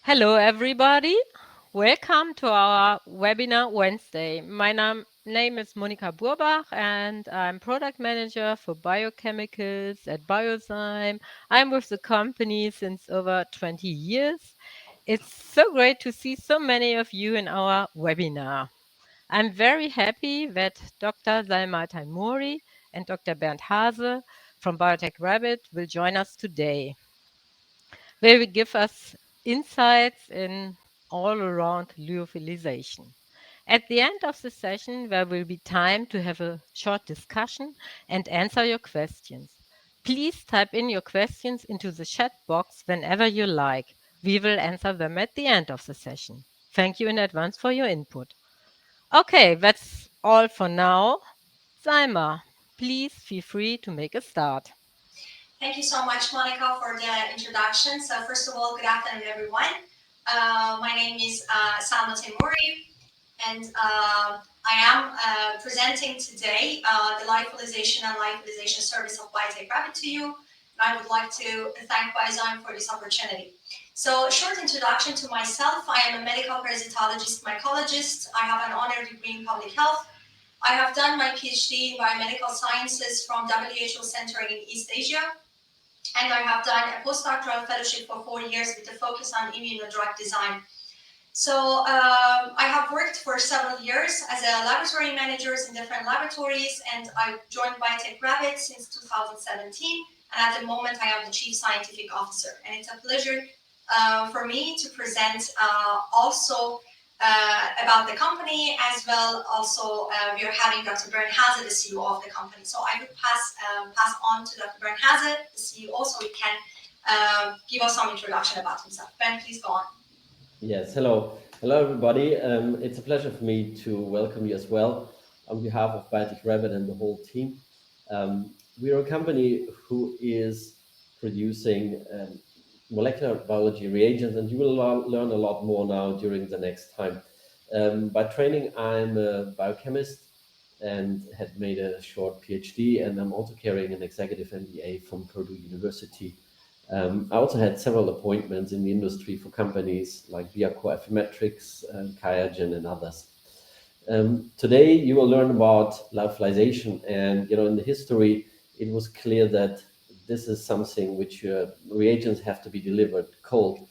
Hello, everybody. Welcome to our webinar Wednesday. My name is Monika Burbach, and I'm product manager for biochemicals at Biozyme. I'm with the company since over 20 years. It's so great to see so many of you in our webinar. I'm very happy that Dr. Salma Taimouri and Dr. Bernd Hase from biotechrabbit will join us today. They will give us insights in all around lyophilization. At the end of the session, there will be time to have a short discussion and answer your questions. Please type in your questions into the chat box whenever you like. We will answer them at the end of the session. Thank you in advance for your input. Okay, that's all for now. Salma, please feel free to make a start. Thank you so much, Monica, for the introduction. So first of all, good afternoon, everyone. My name is Salma Taimouri, and I am presenting today the Lifevalisation and Lifilization service of biotechrabbit to you. And I would like to thank Biozyme for this opportunity. So a short introduction to myself. I am a medical parasitologist mycologist. I have an honor degree in public health. I have done my PhD in biomedical sciences from WHO Center in East Asia, and I have done a postdoctoral fellowship for 4 years with a focus on immunodrug design. So I have worked for several years as a laboratory manager in different laboratories, and I joined biotechrabbit since 2017. And at the moment, I am the chief scientific officer. And it's a pleasure for me to present also about the company, as well. Also, we are having Dr. Bernd Hase, the CEO of the company. So I would pass on to Dr. Bernd Hase, the CEO, so he can give us some introduction about himself. Bernd, please go on. Yes, hello. Hello, everybody. It's a pleasure for me to welcome you as well on behalf of biotechrabbit and the whole team. We are a company who is producing molecular biology reagents, and you will learn a lot more now during the next time. By training, I'm a biochemist and had made a short PhD, and I'm also carrying an executive MBA from Purdue University. I also had several appointments in the industry for companies like Viaco Affymetrix, Qiagen, and others. Today, you will learn about lyophilization, and in the history, it was clear that this is something which reagents have to be delivered cold.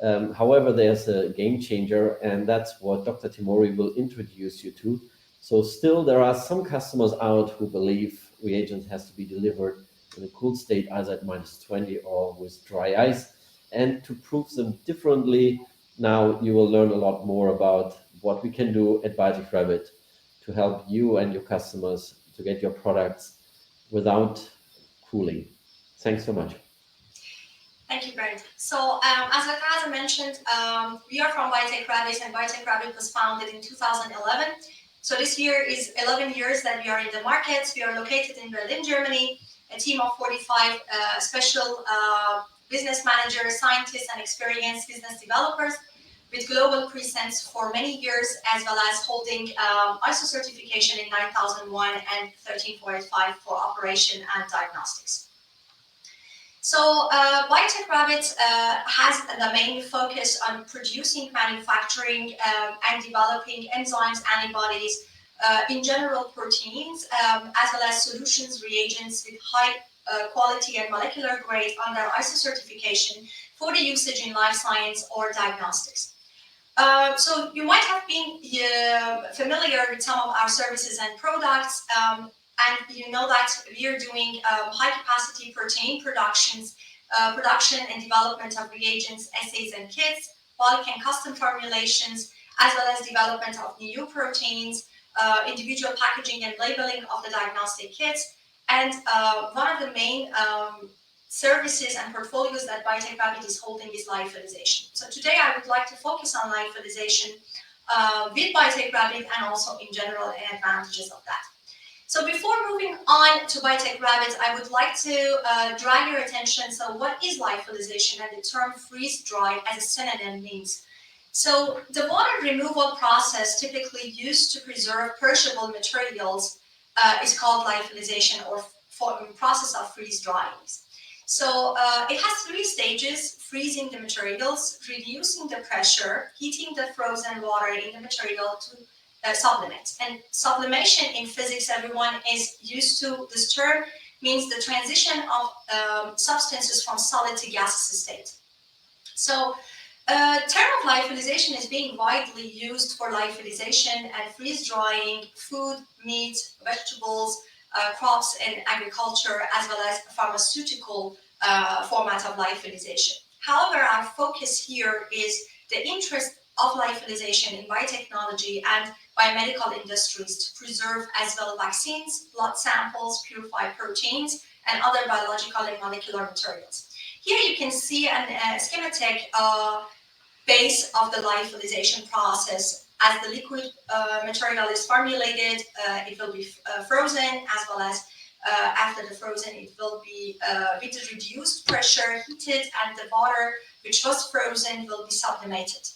However, there's a game changer, and that's what Dr. Taimouri will introduce you to. So still, there are some customers out who believe reagents has to be delivered in a cool state, either at -20 or with dry ice. And to prove them differently, now you will learn a lot more about what we can do at biotechrabbit to help you and your customers to get your products without cooling. Thanks so much. Thank you, Bernd. So, as Akaza mentioned, we are from biotechrabbit, and biotechrabbit was founded in 2011. So this year is 11 years that we are in the market. We are located in Berlin, Germany, a team of 45 special business managers, scientists, and experienced business developers with global presence for many years, as well as holding ISO certification in 9001 and 13485 for operation and diagnostics. So biotechrabbit has the main focus on producing, manufacturing, and developing enzymes, antibodies, in general proteins, as well as solutions, reagents with high quality and molecular grade under ISO certification for the usage in life science or diagnostics. So you might have been familiar with some of our services and products, and you know that we are doing high capacity protein production and development of reagents, assays, and kits, bulk and custom formulations, as well as development of new proteins, individual packaging and labeling of the diagnostic kits. And one of the main services and portfolios that biotechrabbit is holding is Lifilization. So today I would like to focus on Lifilization with biotechrabbit and also in general and advantages of that. So before moving on to biotechrabbit, I would like to draw your attention. So what is Lifilization, and the term freeze-dried as a synonym means? So the water removal process typically used to preserve perishable materials is called Lifilization, or process of freeze drying. So it has three stages: freezing the materials, reducing the pressure, heating the frozen water in the material to sublimate. And sublimation in physics, everyone is used to this term, means the transition of substances from solid to gaseous state. So term of lyophilization is being widely used for lyophilization and freeze drying food, meat, vegetables, crops in agriculture, as well as pharmaceutical format of lyophilization. However, our focus here is the interest of lyophilization in biotechnology and biomedical industries to preserve as well vaccines, blood samples, purify proteins, and other biological and molecular materials. Here you can see a schematic base of the lyophilization process. As the liquid material is formulated, it will be frozen, as well as after the frozen, it will be with reduced pressure heated, and the water which was frozen will be sublimated.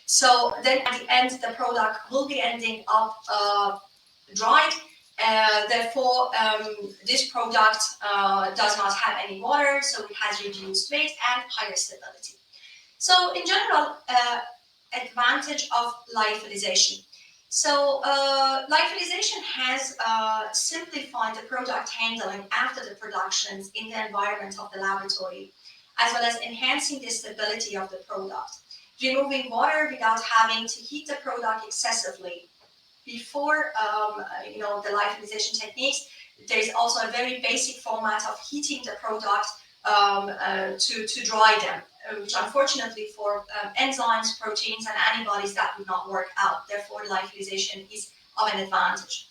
So then at the end, the product will be ending up dried. Therefore, this product does not have any water, so it has reduced weight and higher stability. So in general, advantage of lyophilization. So lyophilization has simplified the product handling after the productions in the environment of the laboratory, as well as enhancing the stability of the product, removing water without having to heat the product excessively. Before the lyophilization techniques, there is also a very basic format of heating the product to dry them, which unfortunately for enzymes, proteins, and antibodies, that would not work out. Therefore, lyophilization is of an advantage.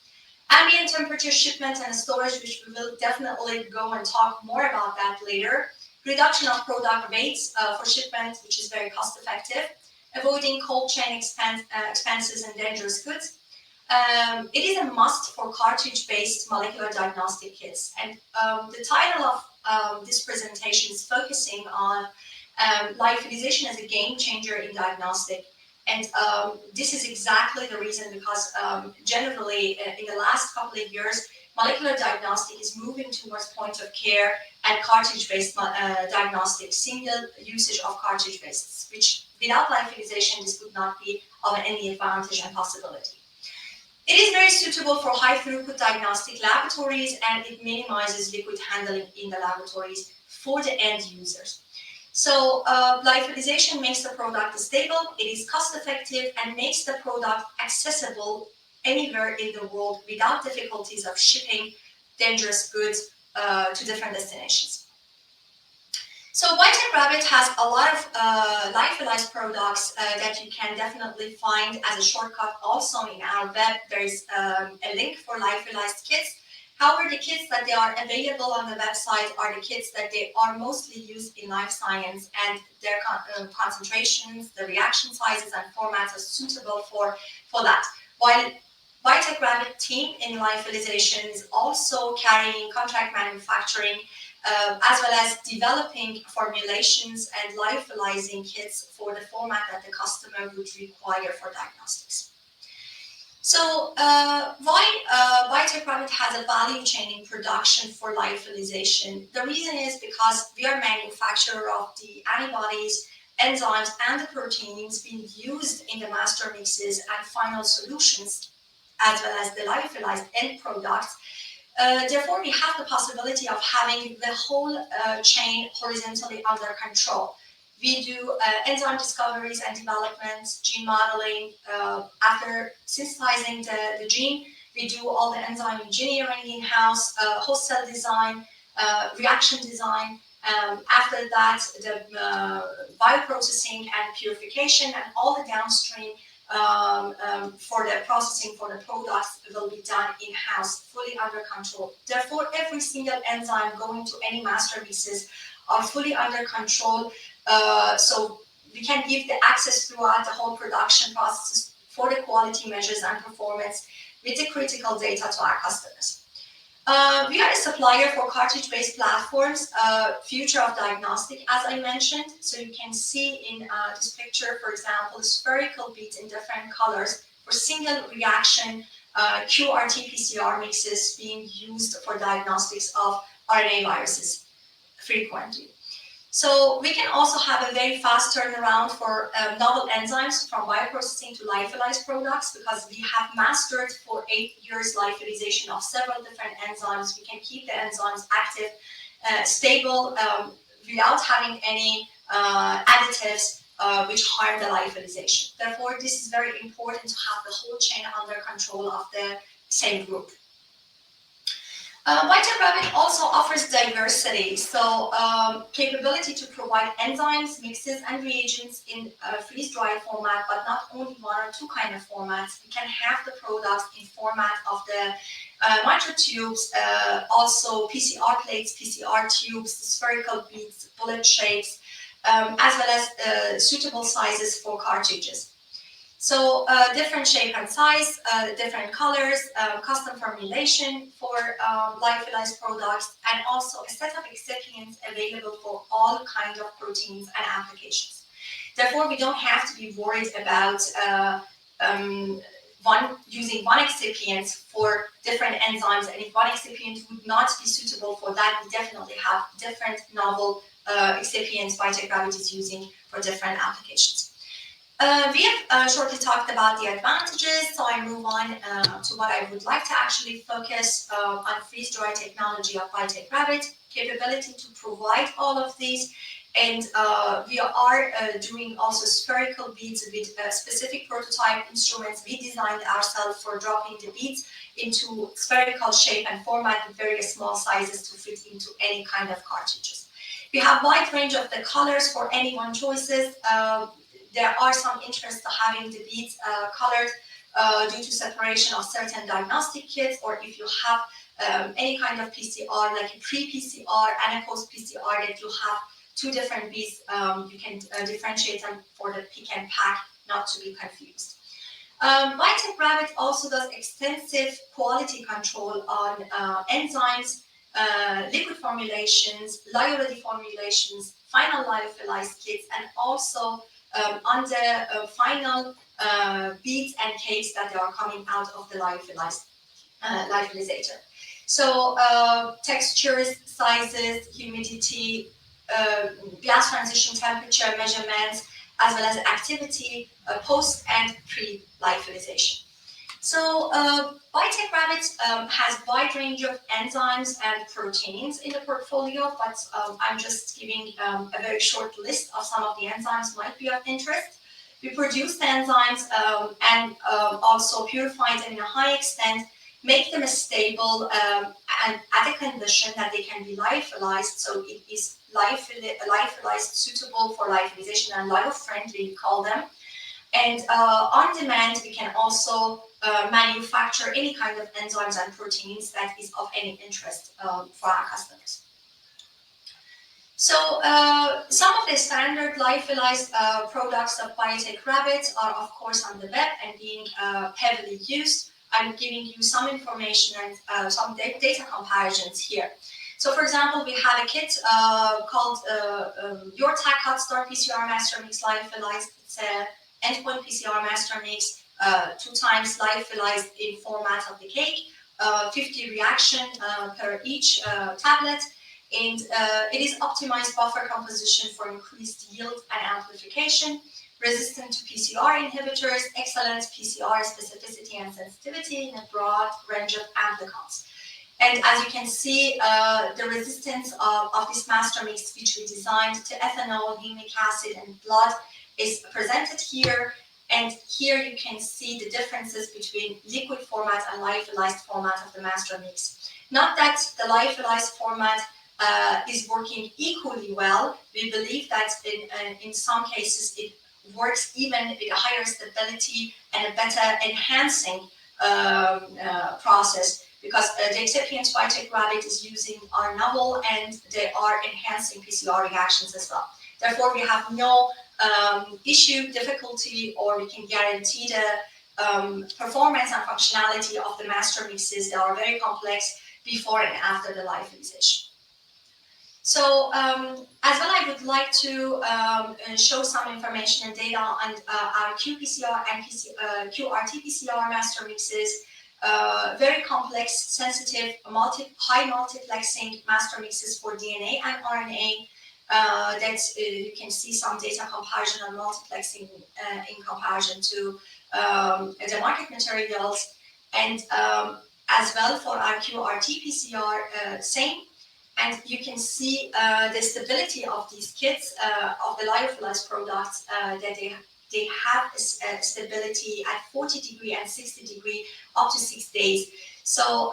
Ambient temperature shipment and storage, which we will definitely go and talk more about that later. Reduction of product weights for shipment, which is very cost effective. Avoiding cold chain expenses and dangerous goods. It is a must for cartridge-based molecular diagnostic kits. And the title of this presentation is focusing on Lifilization as a game changer in diagnostic. And this is exactly the reason, because generally in the last couple of years, molecular diagnostic is moving towards point of care and cartridge-based diagnostic, single usage of cartridge-based, which without lifilization, this would not be of any advantage and possibility. It is very suitable for high throughput diagnostic laboratories, and it minimizes liquid handling in the laboratories for the end users. So lyophilization makes the product stable, it is cost effective, and makes the product accessible anywhere in the world without difficulties of shipping dangerous goods to different destinations. So biotechrabbit has a lot of lyophilized products that you can definitely find as a shortcut also in our web. There is a link for lyophilized kits. However, the kits that they are available on the website are the kits that they are mostly used in life science, and their concentrations, the reaction sizes and formats are suitable for that. While biotechrabbit team in lyophilization is also carrying contract manufacturing, as well as developing formulations and lyophilizing kits for the format that the customer would require for diagnostics. So why biotechrabbit has a value chain in production for lyophilization? The reason is because we are manufacturer of the antibodies, enzymes, and the proteins being used in the master mixes and final solutions, as well as the lyophilized end products. Therefore, we have the possibility of having the whole chain horizontally under control. We do enzyme discoveries and developments, gene modeling. After synthesizing the gene, we do all the enzyme engineering in-house, host cell design, reaction design. After that, the bioprocessing and purification, and all the downstream for the processing for the products will be done in-house, fully under control. Therefore, every single enzyme going to any master mixes are fully under control. So we can give the access throughout the whole production processes for the quality measures and performance with the critical data to our customers. We are a supplier for cartridge-based platforms, future of diagnostic, as I mentioned. So you can see in this picture, for example, spherical beads in different colors for single reaction QRT-PCR mixes being used for diagnostics of RNA viruses. frequently. So we can also have a very fast turnaround for novel enzymes from bioprocessing to lyophilized products, because we have mastered for 8 years lyophilization of several different enzymes. We can keep the enzymes active, stable, without having any additives which harm the lyophilization. Therefore, this is very important to have the whole chain under control of the same group. Biotechrabbit also offers diversity, so capability to provide enzymes, mixes, and reagents in freeze-dried format, but not only one or two kind of formats. We can have the products in format of the microtubes, also PCR plates, PCR tubes, spherical beads, bullet shapes, as well as suitable sizes for cartridges. So different shape and size, different colors, custom formulation for lyophilized products, and also a set of excipients available for all kinds of proteins and applications. Therefore, we don't have to be worried about using one excipient for different enzymes, and if one excipient would not be suitable for that, we definitely have different novel excipients Biotechrabbit is using for different applications. We have shortly talked about the advantages, so I move on to what I would like to actually focus on freeze-dry technology of Biotechrabbit, capability to provide all of these, and we are doing also spherical beads with specific prototype instruments we designed ourselves for dropping the beads into spherical shape and format with very small sizes to fit into any kind of cartridges. We have wide range of the colors for any one choices. There are some interest to having the beads colored due to separation of certain diagnostic kits, or if you have any kind of PCR, like a pre-PCR and a post-PCR, that you have two different beads, you can differentiate them for the pick and pack, not to be confused. Biotechrabbit also does extensive quality control on enzymes, liquid formulations, lyo-ready formulations, final lyophilized kits, and also on the final beads and cakes that are coming out of the Lifevalizator. So textures, sizes, humidity, glass transition temperature measurements, as well as activity post and pre-Lifilization. So Biotechrabbit has a wide range of enzymes and proteins in the portfolio, but I'm just giving a very short list of some of the enzymes might be of interest. We produce the enzymes and also purify them in a high extent, make them stable and at a condition that they can be lyophilized, so it is lyophilized, suitable for lyophilization, and lyo-friendly, we call them. And on demand, we can also manufacture any kind of enzymes and proteins that is of any interest for our customers. So some of the standard lyophilized products of Biotechrabbit are of course on the web and being heavily used. I'm giving you some information and some data comparisons here. So for example, we have a kit called Your Tact Hot Start PCR Master Mix Lyophilized. It's a endpoint PCR master mix, 2 times lyophilized in format of the cake, 50 reaction per each tablet, and it is optimized buffer composition for increased yield and amplification, resistant to PCR inhibitors, excellent PCR specificity and sensitivity in a broad range of amplicons. And as you can see, the resistance of this master mix, which we designed to ethanol, humic acid, and blood, is presented here. And here you can see the differences between liquid format and lyophilized format of the master mix. Not that the lyophilized format is working equally well. We believe that in some cases it works even with a higher stability and a better enhancing process, because the excipients Biotechrabbit is using are novel and they are enhancing PCR reactions as well. Therefore, we have no issue, difficulty, or we can guarantee the performance and functionality of the master mixes. They are very complex before and after the lyophilization. So as well, I would like to show some information and data on our qPCR and QRT-PCR master mixes. very complex, sensitive, high multiplexing master mixes for DNA and RNA. You can see some data comparison and multiplexing in comparison to the market materials, and as well for our QRT-PCR, same. And you can see the stability of these kits, of the lyophilized products, that they have a stability at 40 degree and 60 degree up to 6 days. So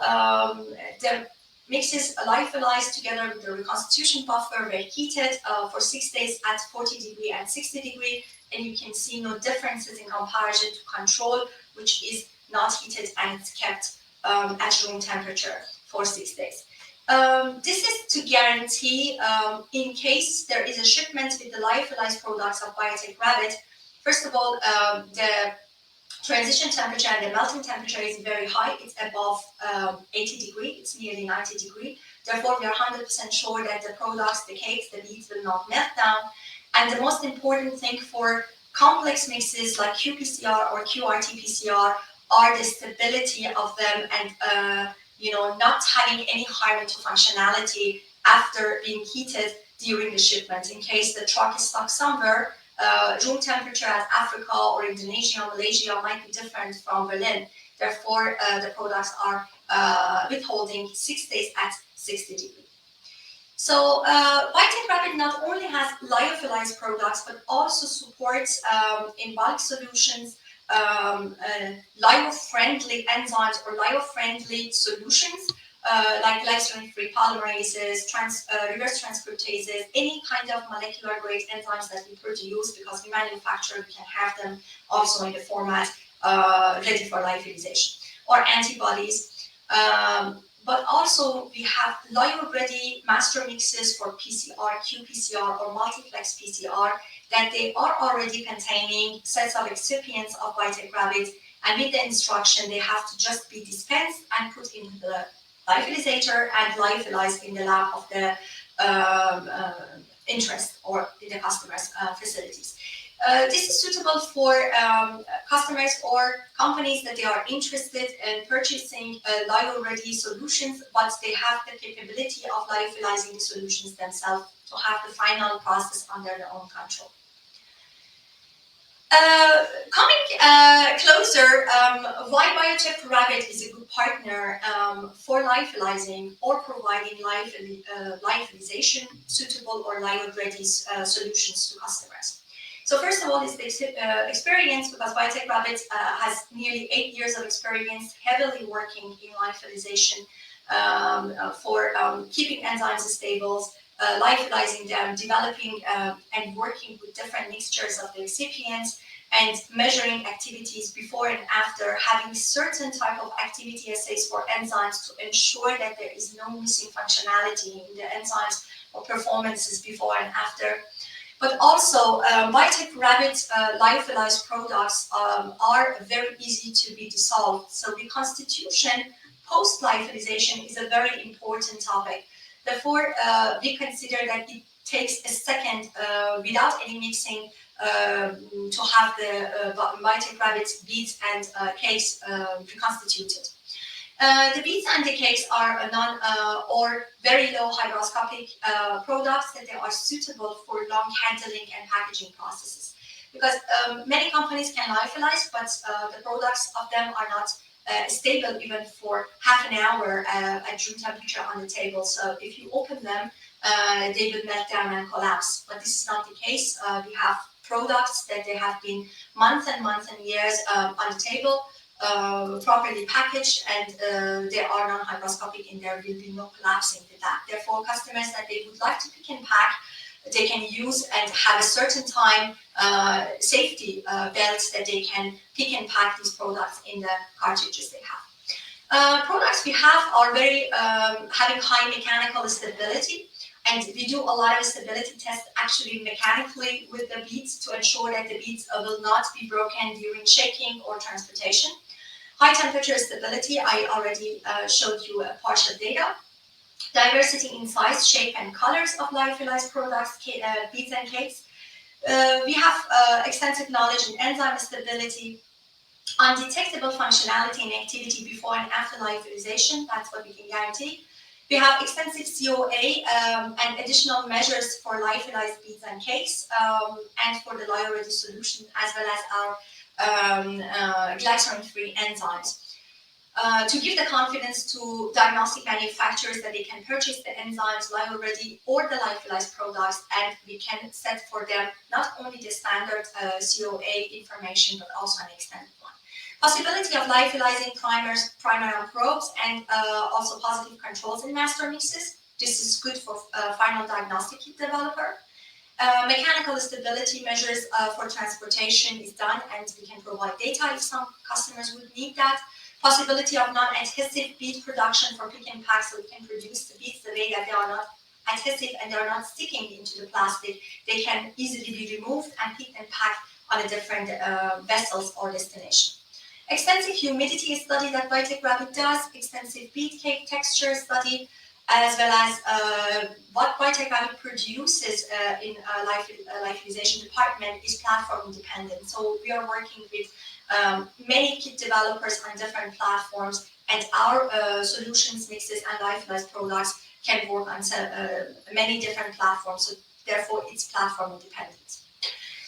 the mixes lyophilized together with the reconstitution buffer were heated for 6 days at 40 degree and 60 degree, and you can see no differences in comparison to control, which is not heated and it's kept at room temperature for 6 days. This is to guarantee, in case there is a shipment with the lyophilized products of biotechrabbit, first of all, the transition temperature and the melting temperature is very high. It's above 80 degree. It's nearly 90 degree. Therefore, we are 100% sure that the products, the cakes, the beads will not melt down. And the most important thing for complex mixes like qPCR or QRT-PCR are the stability of them and not having any harm to functionality after being heated during the shipment. In case the truck is stuck somewhere, room temperature at Africa or Indonesia or Malaysia might be different from Berlin. Therefore, the products are withholding 6 days at 60 degrees. So biotechrabbit not only has lyophilized products, but also supports in bulk solutions lyo-friendly enzymes or lyo-friendly solutions like glycerin-free polymerases, reverse transcriptases, any kind of molecular grade enzymes that we produce, because we manufacture, we can have them also in the format ready for lyophilization, or antibodies. But also we have lyo-ready master mixes for PCR, qPCR, or multiplex PCR, that they are already containing sets of excipients of biotechrabbit, and with the instruction they have to just be dispensed and put into the lyophilator and lyophilized in the lab of the interest or in the customer's facilities. This is suitable for customers or companies that they are interested in purchasing lyo-ready solutions, but they have the capability of lyophilizing the solutions themselves to have the final process under their own control. Coming closer, why biotechrabbit is a good partner for lyophilizing or providing lyophilisation suitable or lyo-ready solutions to customers. So first of all is the experience, because biotechrabbit has nearly 8 years of experience heavily working in lyophilisation for keeping enzymes stable, lyophilizing them, developing and working with different mixtures of the excipients, and measuring activities before and after, having certain type of activity assays for enzymes to ensure that there is no missing functionality in the enzymes or performances before and after. But also, biotechrabbit lyophilized products are very easy to be dissolved. So reconstitution post-lyophilization is a very important topic. Therefore, we consider that it takes a second without any mixing to have the biotechrabbit beads and cakes reconstituted. The beads and the cakes are non or very low hygroscopic products that they are suitable for long handling and packaging processes. Because many companies can lyophilize, but the products of them are not stable even for half an hour at room temperature on the table. So if you open them, they will melt down and collapse. But this is not the case. We have products that they have been months and months and years on the table, properly packaged, and they are non-hygroscopic, and there will be no collapsing with that. Therefore, customers that they would like to pick and pack, they can use and have a certain time safety belts that they can pick and pack these products in the cartridges they have. Products we have are very having high mechanical stability, and we do a lot of stability tests actually mechanically with the beads to ensure that the beads will not be broken during shaking or transportation. High temperature stability, I already showed you a partial data. Diversity in size, shape, and colors of lyophilized products, beads and cakes. We have extensive knowledge in enzyme stability, undetectable functionality and activity before and after lyophilization. That's what we can guarantee. We have extensive COA and additional measures for lyophilized beads and cakes, and for the lyo-ready solution, as well as our glycerin-free enzymes. To give the confidence to diagnostic manufacturers that they can purchase the enzymes lyo-ready or the lyophilized products, and we can set for them not only the standard COA information, but also an extended one. Possibility of lyophilizing primers, primer and probes, and also positive controls in master mixes. This is good for final diagnostic kit developer. Mechanical stability measures for transportation is done, and we can provide data if some customers would need that. Possibility of non-adhesive bead production for pick and pack, so we can produce the beads the way that they are not adhesive and they are not sticking into the plastic. They can easily be removed and picked and packed on a different vessels or destination. Extensive humidity study that biotechrabbit does, extensive bead cake texture study, as well as what biotechrabbit produces in Lifilization department is platform independent. So we are working with many kit developers on different platforms, and our solutions, mixes, and lyophilized products can work on many different platforms. So therefore, it's platform independent.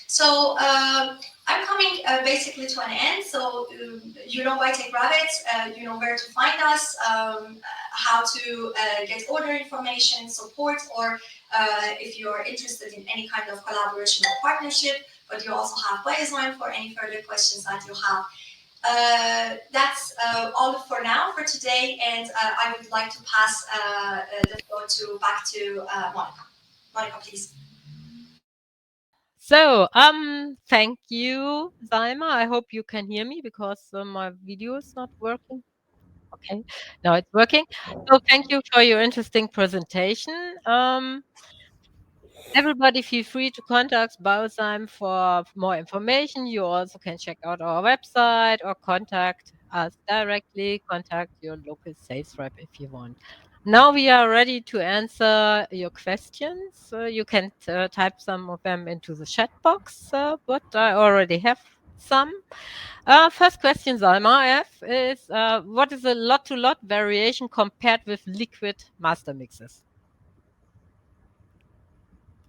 So I'm coming basically to an end. So you know biotechrabbit, you know where to find us, how to get order information, support, or if you're interested in any kind of collaboration or partnership. But you also have Biozyme for any further questions that you have. That's all for now for today, and I would like to pass the floor back to Monica. Monica, please. So, thank you, Zaima. I hope you can hear me because my video is not working. Okay, now it's working. So, thank you for your interesting presentation. Everybody feel free to contact Biozyme for more information. You also can check out our website or contact us directly. Contact your local sales rep if you want. Now we are ready to answer your questions. You can type some of them into the chat box, but I already have some. First question, Salma, I have is what is the lot-to-lot variation compared with liquid master mixes?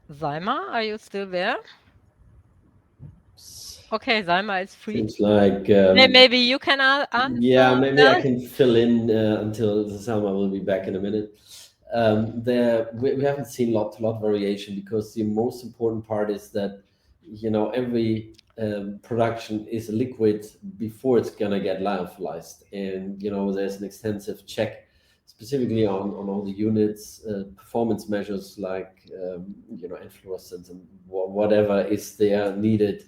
Salma, are you still there? Okay, Salma is free. Seems like Maybe you can yeah, answer maybe I that. can fill in until Salma will be back in a minute. We haven't seen lot-to-lot variation because the most important part is that every production is a liquid before it's gonna get lyophilized, and there's an extensive check specifically on all the units, performance measures like influorescence and whatever is there needed,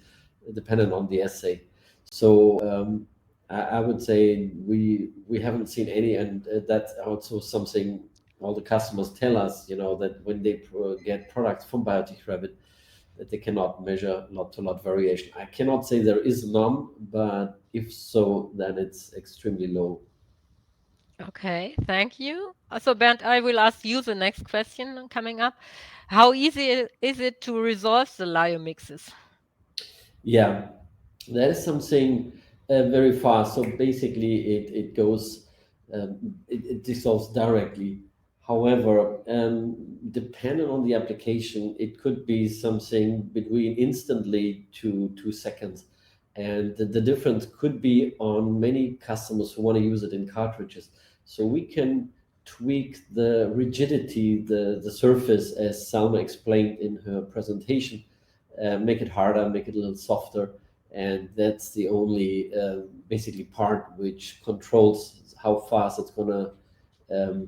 dependent on the assay. So I would say we haven't seen any, and that's also something all the customers tell us. That when they get products from biotechrabbit, that they cannot measure lot-to-lot variation. I cannot say there is none, but if so, then it's extremely low. Okay, thank you. So, Bernd, I will ask you the next question coming up. How easy is it to resolve the Lyo mixes? Yeah, that is something very fast. So basically, it goes, it dissolves directly. However, depending on the application, it could be something between instantly to 2 seconds. And the difference could be on many customers who want to use it in cartridges. So we can tweak the rigidity, the surface, as Salma explained in her presentation, make it harder, make it a little softer, and that's the only basically part which controls how fast it's gonna um,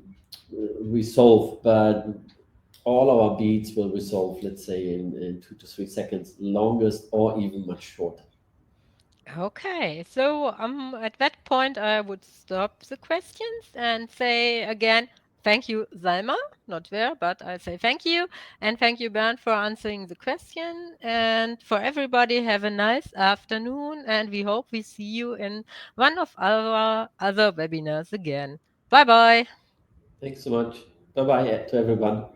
resolve. But all our beads will resolve, let's say, in 2 to 3 seconds, longest, or even much shorter. Okay, so at that point, I would stop the questions and say again, thank you, Salma, not there, but I say thank you. And thank you, Bernd, for answering the question. And for everybody, have a nice afternoon. And we hope we see you in one of our other webinars again. Bye bye. Thanks so much. Bye bye to everyone.